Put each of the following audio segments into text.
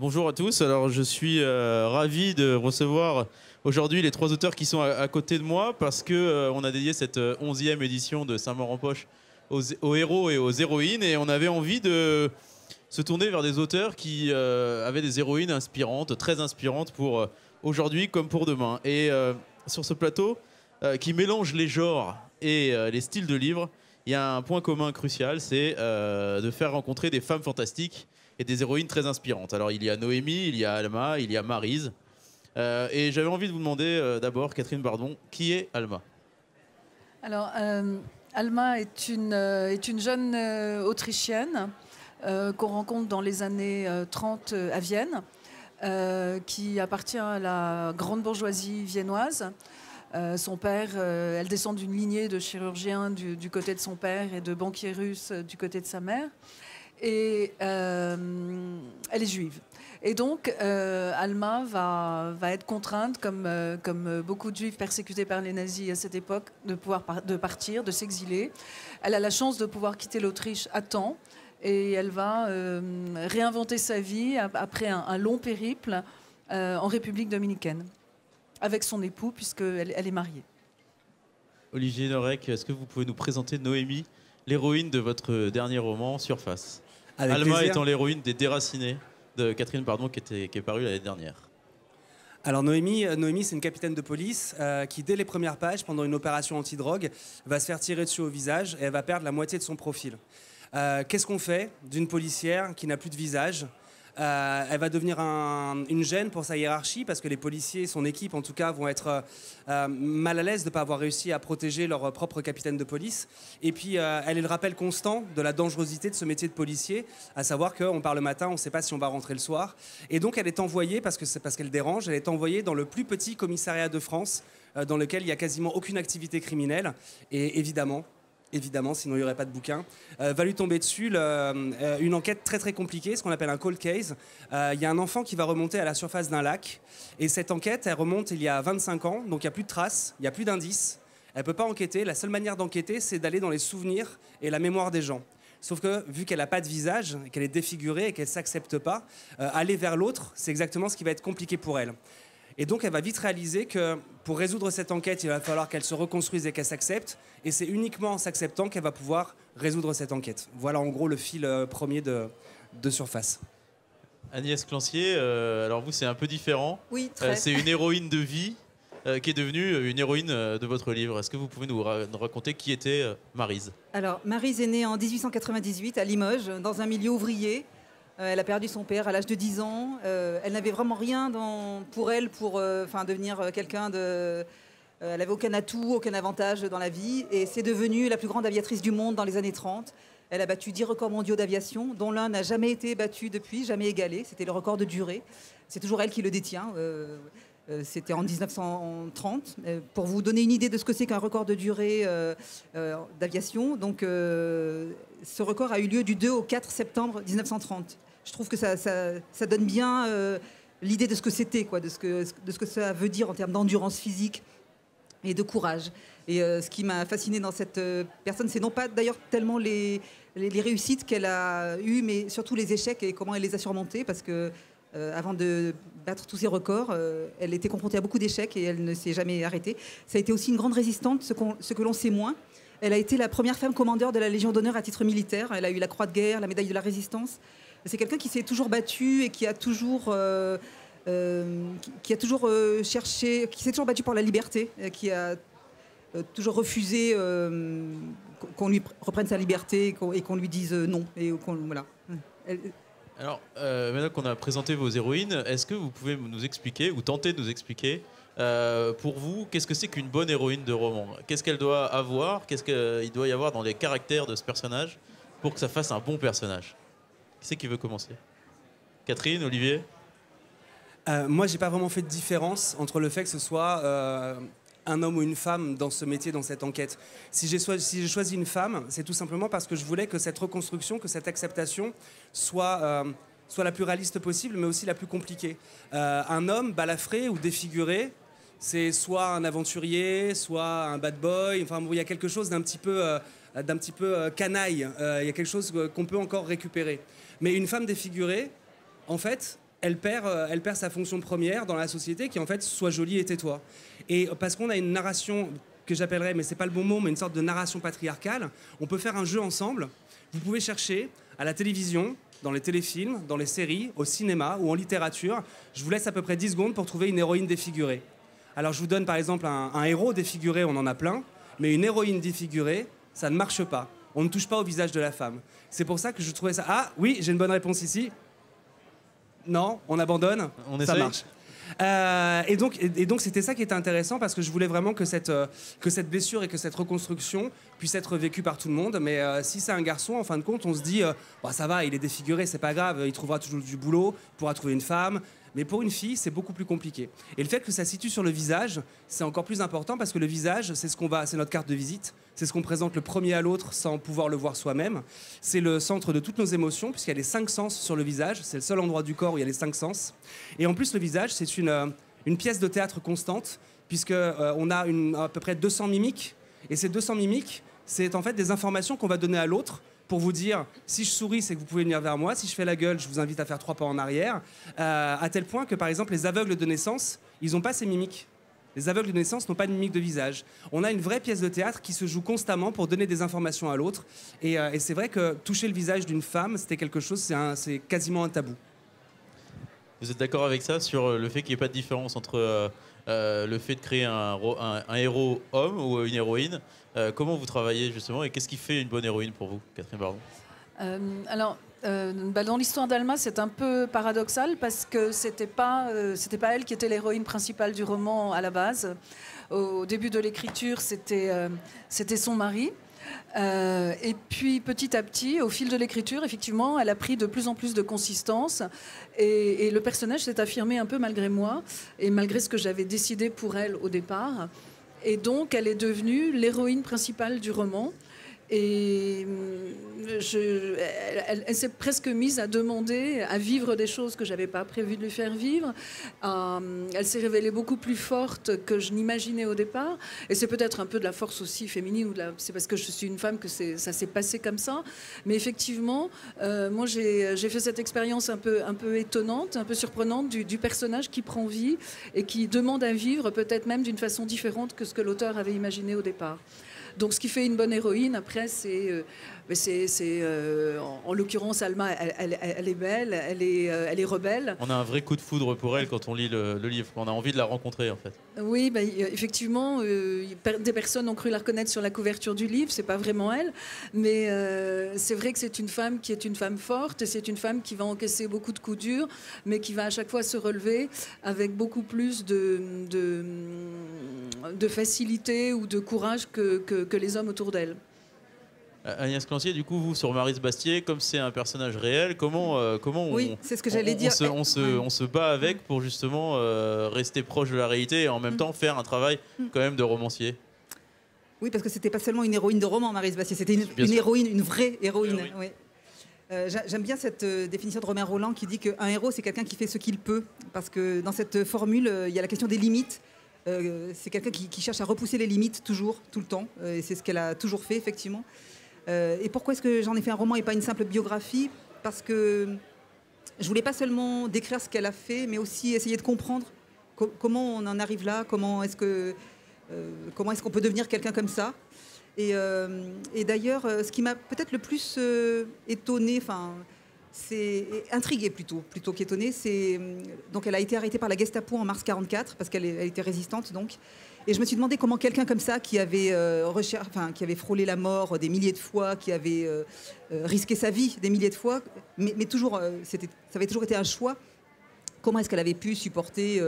Bonjour à tous. Alors, je suis ravi de recevoir aujourd'hui les trois auteurs qui sont à côté de moi parce que on a dédié cette 11e édition de Saint-Maur-en-Poche aux héros et aux héroïnes et on avait envie de se tourner vers des auteurs qui avaient des héroïnes inspirantes, très inspirantes pour aujourd'hui comme pour demain. Et sur ce plateau qui mélange les genres et les styles de livres, il y a un point commun crucial, c'est de faire rencontrer des femmes fantastiques et des héroïnes très inspirantes. Alors il y a Noémie, il y a Alma, il y a Maryse. Et j'avais envie de vous demander d'abord, Catherine Bardon, qui est Alma? Alors, Alma est une jeune Autrichienne qu'on rencontre dans les années 30 à Vienne, qui appartient à la grande bourgeoisie viennoise. Son père, elle descend d'une lignée de chirurgiens du côté de son père et de banquiers russes du côté de sa mère. Et elle est juive. Et donc, Alma va être contrainte, comme beaucoup de juifs persécutés par les nazis à cette époque, de partir, de s'exiler. Elle a la chance de pouvoir quitter l'Autriche à temps. Et elle va réinventer sa vie après un long périple en République dominicaine, avec son époux, puisqu'elle est mariée. Olivier Norek, est-ce que vous pouvez nous présenter Noémie, l'héroïne de votre dernier roman, Surface? Avec Alma plaisir. étant l'héroïne des Déracinés de Catherine Bardon qui est parue l'année dernière. Alors Noémie, c'est une capitaine de police qui, dès les premières pages, pendant une opération antidrogue, va se faire tirer dessus au visage et elle va perdre la moitié de son profil. Qu'est-ce qu'on fait d'une policière qui n'a plus de visage? Elle va devenir une gêne pour sa hiérarchie parce que les policiers, son équipe en tout cas, vont être mal à l'aise de ne pas avoir réussi à protéger leur propre capitaine de police. Et puis elle est le rappel constant de la dangerosité de ce métier de policier, à savoir qu'on part le matin, on ne sait pas si on va rentrer le soir. Et donc elle est envoyée, parce qu'elle dérange, elle est envoyée dans le plus petit commissariat de France, dans lequel il n'y a quasiment aucune activité criminelle. Et évidemment, sinon il n'y aurait pas de bouquin, va lui tomber dessus une enquête très très compliquée, ce qu'on appelle un cold case. Il y a un enfant qui va remonter à la surface d'un lac, et cette enquête, elle remonte il y a 25 ans, donc il n'y a plus de traces, il n'y a plus d'indices, elle ne peut pas enquêter, la seule manière d'enquêter, c'est d'aller dans les souvenirs et la mémoire des gens. Sauf que, vu qu'elle n'a pas de visage, qu'elle est défigurée et qu'elle ne s'accepte pas, aller vers l'autre, c'est exactement ce qui va être compliqué pour elle. Et donc, elle va vite réaliser que pour résoudre cette enquête, il va falloir qu'elle se reconstruise et qu'elle s'accepte. Et c'est uniquement en s'acceptant qu'elle va pouvoir résoudre cette enquête. Voilà en gros le fil premier de Surface. Agnès Clancier, alors vous, c'est un peu différent. Oui, très. C'est une héroïne de vie qui est devenue une héroïne de votre livre. Est-ce que vous pouvez nous raconter qui était Maryse? Alors, Maryse est née en 1898 à Limoges, dans un milieu ouvrier. Elle a perdu son père à l'âge de 10 ans. Elle n'avait vraiment rien pour elle pour devenir quelqu'un de... elle n'avait aucun atout, aucun avantage dans la vie. Et c'est devenue la plus grande aviatrice du monde dans les années 30. Elle a battu 10 records mondiaux d'aviation, dont l'un n'a jamais été battu depuis, jamais égalé. C'était le record de durée. C'est toujours elle qui le détient. C'était en 1930. Pour vous donner une idée de ce que c'est qu'un record de durée d'aviation, donc ce record a eu lieu du 2 au 4 septembre 1930. Je trouve que ça donne bien l'idée de ce que c'était, de ce que ça veut dire en termes d'endurance physique et de courage. Et ce qui m'a fasciné dans cette personne, c'est non pas d'ailleurs tellement les réussites qu'elle a eues, mais surtout les échecs et comment elle les a surmontés, parce que avant de battre tous ses records, elle était confrontée à beaucoup d'échecs et elle ne s'est jamais arrêtée. Ça a été aussi une grande résistante, ce que l'on sait moins. Elle a été la première femme commandeur de la Légion d'honneur à titre militaire. Elle a eu la Croix de guerre, la médaille de la Résistance. C'est quelqu'un qui s'est toujours battu et qui a toujours cherché, qui s'est toujours battu pour la liberté, qui a toujours refusé qu'on lui reprenne sa liberté et qu'on lui dise non. Et voilà. Alors, maintenant qu'on a présenté vos héroïnes, est-ce que vous pouvez nous expliquer, ou tenter de nous expliquer, pour vous, qu'est-ce que c'est qu'une bonne héroïne de roman? Qu'est-ce qu'elle doit avoir? Qu'est-ce qu'il doit y avoir dans les caractères de ce personnage pour que ça fasse un bon personnage? Qui c'est qui veut commencer? Catherine, Olivier? Moi, j'ai pas vraiment fait de différence entre le fait que ce soit un homme ou une femme dans ce métier, dans cette enquête. Si j'ai choisi une femme, c'est tout simplement parce que je voulais que cette reconstruction, que cette acceptation soit la plus réaliste possible, mais aussi la plus compliquée. Un homme balafré ou défiguré, c'est soit un aventurier, soit un bad boy. Enfin, il y a quelque chose d'un petit peu canaille. Il y a quelque chose qu'on peut encore récupérer. Mais une femme défigurée, en fait, elle perd sa fonction première dans la société qui est en fait sois jolie et tais-toi. Et parce qu'on a une narration que j'appellerais, mais c'est pas le bon mot, mais une sorte de narration patriarcale, on peut faire un jeu ensemble. Vous pouvez chercher à la télévision, dans les téléfilms, dans les séries, au cinéma ou en littérature. Je vous laisse à peu près 10 secondes pour trouver une héroïne défigurée. Alors je vous donne par exemple un héros défiguré, on en a plein, mais une héroïne défigurée, ça ne marche pas. On ne touche pas au visage de la femme. C'est pour ça que je trouvais ça... Ah oui, j'ai une bonne réponse ici. Non, on abandonne, ça marche. Et donc c'était ça qui était intéressant parce que je voulais vraiment que cette blessure et que cette reconstruction puisse être vécue par tout le monde. Mais si c'est un garçon, en fin de compte, on se dit bah, ça va, il est défiguré, c'est pas grave, il trouvera toujours du boulot, il pourra trouver une femme. Mais pour une fille, c'est beaucoup plus compliqué. Et le fait que ça se situe sur le visage, c'est encore plus important parce que le visage, c'est notre carte de visite. C'est ce qu'on présente le premier à l'autre sans pouvoir le voir soi-même. C'est le centre de toutes nos émotions puisqu'il y a les 5 sens sur le visage. C'est le seul endroit du corps où il y a les 5 sens. Et en plus, le visage, c'est une pièce de théâtre constante puisqu'on a à peu près 200 mimiques. Et ces 200 mimiques, c'est en fait des informations qu'on va donner à l'autre pour vous dire, si je souris, c'est que vous pouvez venir vers moi. Si je fais la gueule, je vous invite à faire 3 pas en arrière. À tel point que, par exemple, les aveugles de naissance, ils n'ont pas ces mimiques. Les aveugles de naissance n'ont pas de mimique de visage. On a une vraie pièce de théâtre qui se joue constamment pour donner des informations à l'autre. Et c'est vrai que toucher le visage d'une femme, c'était quelque chose, c'est quasiment un tabou. Vous êtes d'accord avec ça sur le fait qu'il n'y ait pas de différence entre le fait de créer un héros homme ou une héroïne? Comment vous travaillez justement et qu'est-ce qui fait une bonne héroïne pour vous, Catherine Bardon? Dans l'histoire d'Alma, c'est un peu paradoxal parce que c'était pas elle qui était l'héroïne principale du roman à la base. Au début de l'écriture, c'était son mari. Et puis petit à petit, au fil de l'écriture, effectivement, elle a pris de plus en plus de consistance et le personnage s'est affirmé un peu malgré moi et malgré ce que j'avais décidé pour elle au départ. Et donc, elle est devenue l'héroïne principale du roman. Et elle s'est presque mise à demander à vivre des choses que je n'avais pas prévu de lui faire vivre. Elle s'est révélée beaucoup plus forte que je n'imaginais au départ. Et c'est peut-être un peu de la force aussi féminine. C'est parce que je suis une femme que ça s'est passé comme ça. Mais effectivement, moi, j'ai fait cette expérience un peu étonnante, un peu surprenante du personnage qui prend vie et qui demande à vivre peut-être même d'une façon différente que ce que l'auteur avait imaginé au départ. Donc ce qui fait une bonne héroïne, après, en l'occurrence, Alma, elle est belle, elle est rebelle. On a un vrai coup de foudre pour elle quand on lit le livre. On a envie de la rencontrer, en fait. Oui, effectivement, des personnes ont cru la reconnaître sur la couverture du livre. C'est pas vraiment elle, mais c'est vrai que c'est une femme qui est une femme forte et c'est une femme qui va encaisser beaucoup de coups durs, mais qui va à chaque fois se relever avec beaucoup plus de facilité ou de courage que les hommes autour d'elle. Agnès Clancier, du coup, vous, sur Maryse Bastier, comme c'est un personnage réel, comment oui, c'est ce que j'allais dire. On se bat avec pour justement rester proche de la réalité et en même temps faire un travail quand même de romancier? Oui, parce que c'était pas seulement une héroïne de roman, Maryse Bastier, c'était une héroïne, une vraie héroïne. Oui. J'aime bien cette définition de Romain Rolland qui dit qu'un héros, c'est quelqu'un qui fait ce qu'il peut. Parce que dans cette formule, il y a la question des limites. C'est quelqu'un qui cherche à repousser les limites toujours, tout le temps. Et c'est ce qu'elle a toujours fait, effectivement. Et pourquoi est-ce que j'en ai fait un roman et pas une simple biographie? Parce que je voulais pas seulement décrire ce qu'elle a fait, mais aussi essayer de comprendre comment on en arrive là, comment est-ce qu'on peut devenir quelqu'un comme ça. Et d'ailleurs, ce qui m'a peut-être le plus étonnée, c'est intriguée plutôt qu'étonnée, c'est donc elle a été arrêtée par la Gestapo en mars 1944 parce qu'elle était résistante donc. Et je me suis demandé comment quelqu'un comme ça, qui avait frôlé la mort des milliers de fois, qui avait risqué sa vie des milliers de fois, mais toujours, ça avait toujours été un choix, comment est-ce qu'elle avait pu supporter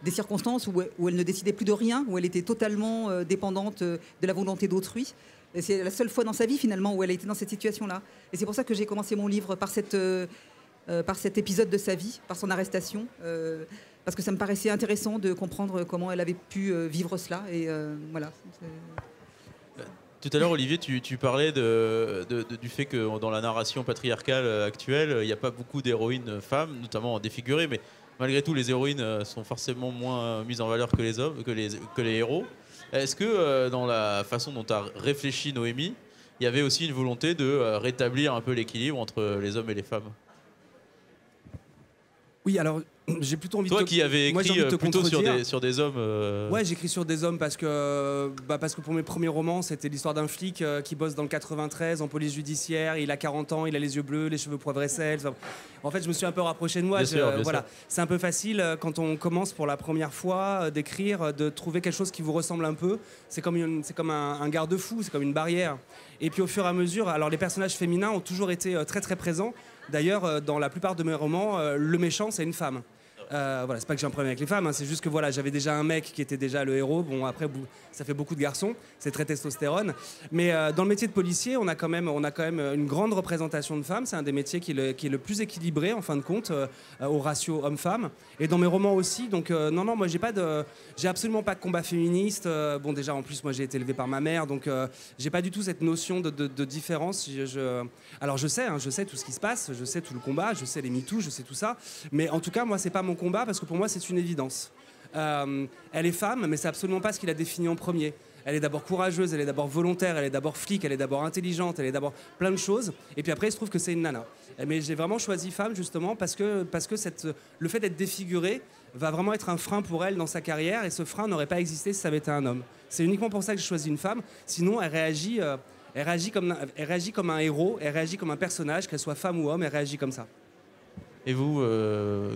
des circonstances où elle ne décidait plus de rien, où elle était totalement dépendante de la volonté d'autrui. Et c'est la seule fois dans sa vie, finalement, où elle a été dans cette situation-là. Et c'est pour ça que j'ai commencé mon livre par cet épisode de sa vie, par son arrestation. Parce que ça me paraissait intéressant de comprendre comment elle avait pu vivre cela. Et voilà. Tout à l'heure, Olivier, tu parlais du fait que dans la narration patriarcale actuelle, il n'y a pas beaucoup d'héroïnes femmes, notamment défigurées, mais malgré tout, les héroïnes sont forcément moins mises en valeur que les hommes, que les héros. Est-ce que dans la façon dont tu as réfléchi, Noémie, il y avait aussi une volonté de rétablir un peu l'équilibre entre les hommes et les femmes? Oui, alors j'ai plutôt envie Toi de te... qui avais Moi, j'ai écrit envie de te plutôt contredire. sur des hommes. Ouais, j'écris sur des hommes parce que pour mes premiers romans, c'était l'histoire d'un flic qui bosse dans le 93 en police judiciaire. Il a 40 ans, il a les yeux bleus, les cheveux poivre et sel. En fait, je me suis un peu rapproché de moi. Bien sûr. Voilà, c'est un peu facile quand on commence pour la première fois d'écrire, de trouver quelque chose qui vous ressemble un peu. C'est comme un garde-fou, c'est comme une barrière. Et puis au fur et à mesure, alors les personnages féminins ont toujours été très très présents. D'ailleurs, dans la plupart de mes romans, le méchant c'est une femme. Voilà, c'est pas que j'ai un problème avec les femmes, hein, c'est juste que voilà, j'avais déjà un mec qui était déjà le héros. Bon, après, ça fait beaucoup de garçons, c'est très testostérone. Mais dans le métier de policier, on a quand même une grande représentation de femmes. C'est un des métiers qui est le plus équilibré, en fin de compte, au ratio homme-femme. Et dans mes romans aussi. Donc, non, moi, j'ai absolument pas de combat féministe. Bon, déjà, en plus, moi, j'ai été élevé par ma mère, donc j'ai pas du tout cette notion de différence. Alors, je sais tout ce qui se passe, je sais tout le combat, je sais les MeToo, je sais tout ça. Mais en tout cas, moi, c'est pas mon combat parce que pour moi c'est une évidence. Elle est femme, mais c'est absolument pas ce qui la définit en premier. Elle est d'abord courageuse, elle est d'abord volontaire, elle est d'abord flic, elle est d'abord intelligente, elle est d'abord plein de choses. Et puis après, il se trouve que c'est une nana. Mais j'ai vraiment choisi femme justement parce que le fait d'être défigurée va vraiment être un frein pour elle dans sa carrière. Et ce frein n'aurait pas existé si ça avait été un homme. C'est uniquement pour ça que j'ai choisi une femme. Sinon, elle réagit comme un héros, elle réagit comme un personnage, qu'elle soit femme ou homme, elle réagit comme ça. Et vous,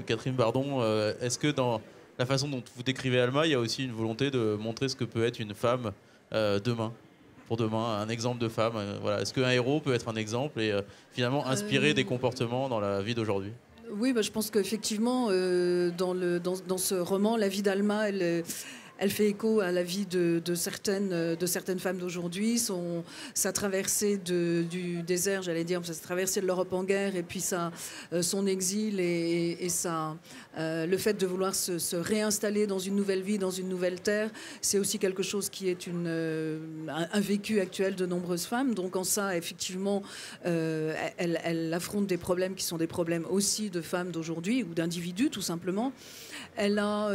Catherine Bardon, est-ce que dans la façon dont vous décrivez Alma, il y a aussi une volonté de montrer ce que peut être une femme demain, pour demain, un exemple de femme voilà. Est-ce qu'un héros peut être un exemple et finalement inspirer des comportements dans la vie d'aujourd'hui ? Oui, je pense qu'effectivement, dans ce roman, la vie d'Alma, elle fait écho à la vie de certaines femmes d'aujourd'hui. Sa traversée du désert, j'allais dire, sa traversée de l'Europe en guerre, et puis son exil et le fait de vouloir se réinstaller dans une nouvelle vie, dans une nouvelle terre, c'est aussi quelque chose qui est un vécu actuel de nombreuses femmes. Donc en ça, effectivement, elle affronte des problèmes qui sont des problèmes aussi de femmes d'aujourd'hui ou d'individus, tout simplement. Elle a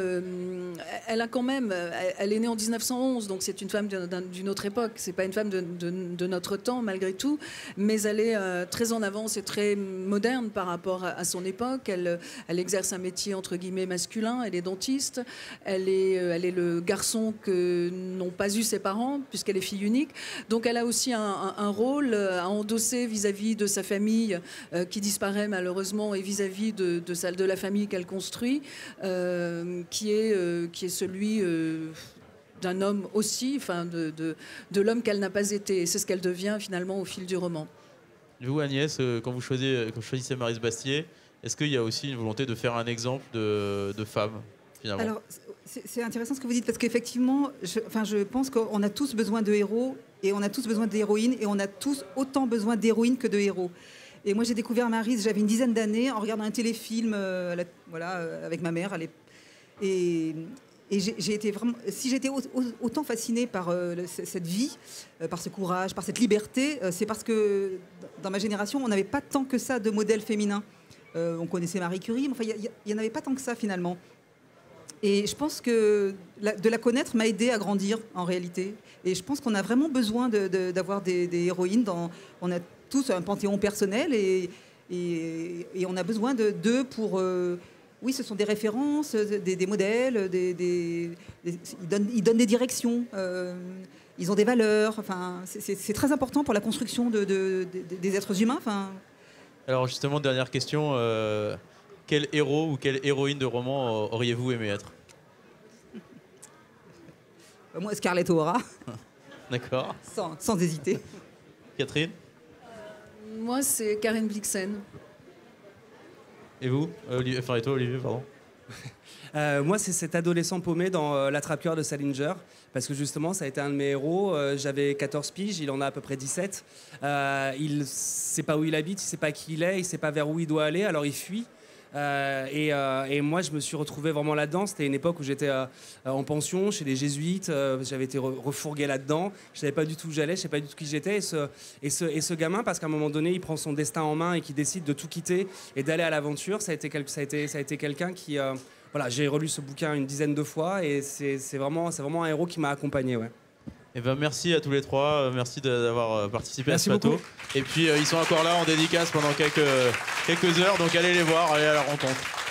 quand même, elle est née en 1911, donc c'est une femme d'une autre époque. C'est pas une femme de notre temps malgré tout, mais elle est très en avance et très moderne par rapport à son époque. Elle exerce un métier entre guillemets masculin. Elle est dentiste. Elle est le garçon que n'ont pas eu ses parents puisqu'elle est fille unique. Donc elle a aussi un rôle à endosser vis-à-vis de sa famille qui disparaît malheureusement et vis-à-vis de celle de la famille qu'elle construit. Qui est celui d'un homme aussi, enfin de l'homme qu'elle n'a pas été. Et c'est ce qu'elle devient finalement au fil du roman. Vous, Agnès, quand vous choisissez Maryse Bastier, est-ce qu'il y a aussi une volonté de faire un exemple de femme, finalement ? Alors, c'est intéressant ce que vous dites, parce qu'effectivement, je pense qu'on a tous besoin de héros, et on a tous besoin d'héroïnes, et on a tous autant besoin d'héroïnes que de héros. Et moi, j'ai découvert Maryse, j'avais une dizaine d'années, en regardant un téléfilm avec ma mère. Et j'ai été vraiment, si j'étais autant fascinée par cette vie, par ce courage, par cette liberté, c'est parce que dans ma génération, on n'avait pas tant que ça de modèles féminins. On connaissait Marie Curie, mais enfin, il n'y en avait pas tant que ça finalement. Et je pense que de la connaître m'a aidée à grandir en réalité. Et je pense qu'on a vraiment besoin d'avoir des héroïnes. On a tous un panthéon personnel et on a besoin d'eux pour... oui, ce sont des références, des modèles, ils donnent des directions, ils ont des valeurs. Enfin, c'est très important pour la construction des êtres humains. Enfin. Alors justement, dernière question, quel héros ou quelle héroïne de roman auriez-vous aimé être ? Moi, Scarlett O'Hara. D'accord. Sans hésiter. Catherine ? Moi, c'est Karen Blixen. Et vous, et toi, Olivier, pardon. Moi, c'est cet adolescent paumé dans L'Attrape-cœur de Salinger, parce que justement, ça a été un de mes héros. J'avais 14 piges, il en a à peu près 17. Il ne sait pas où il habite, il ne sait pas qui il est, il ne sait pas vers où il doit aller, alors il fuit. Et moi, je me suis retrouvé vraiment là-dedans. C'était une époque où j'étais en pension chez les jésuites. J'avais été refourgué là-dedans. Je ne savais pas du tout où j'allais, je ne savais pas du tout qui j'étais. Et ce gamin, parce qu'à un moment donné, il prend son destin en main et qui décide de tout quitter et d'aller à l'aventure. Ça a été quelqu'un qui... voilà, j'ai relu ce bouquin une dizaine de fois et c'est vraiment un héros qui m'a accompagné. Ouais. Eh ben, merci à tous les trois, merci d'avoir participé merci à ce plateau. Beaucoup. Et puis ils sont encore là en dédicace pendant quelques heures, donc allez les voir, allez à la rencontre.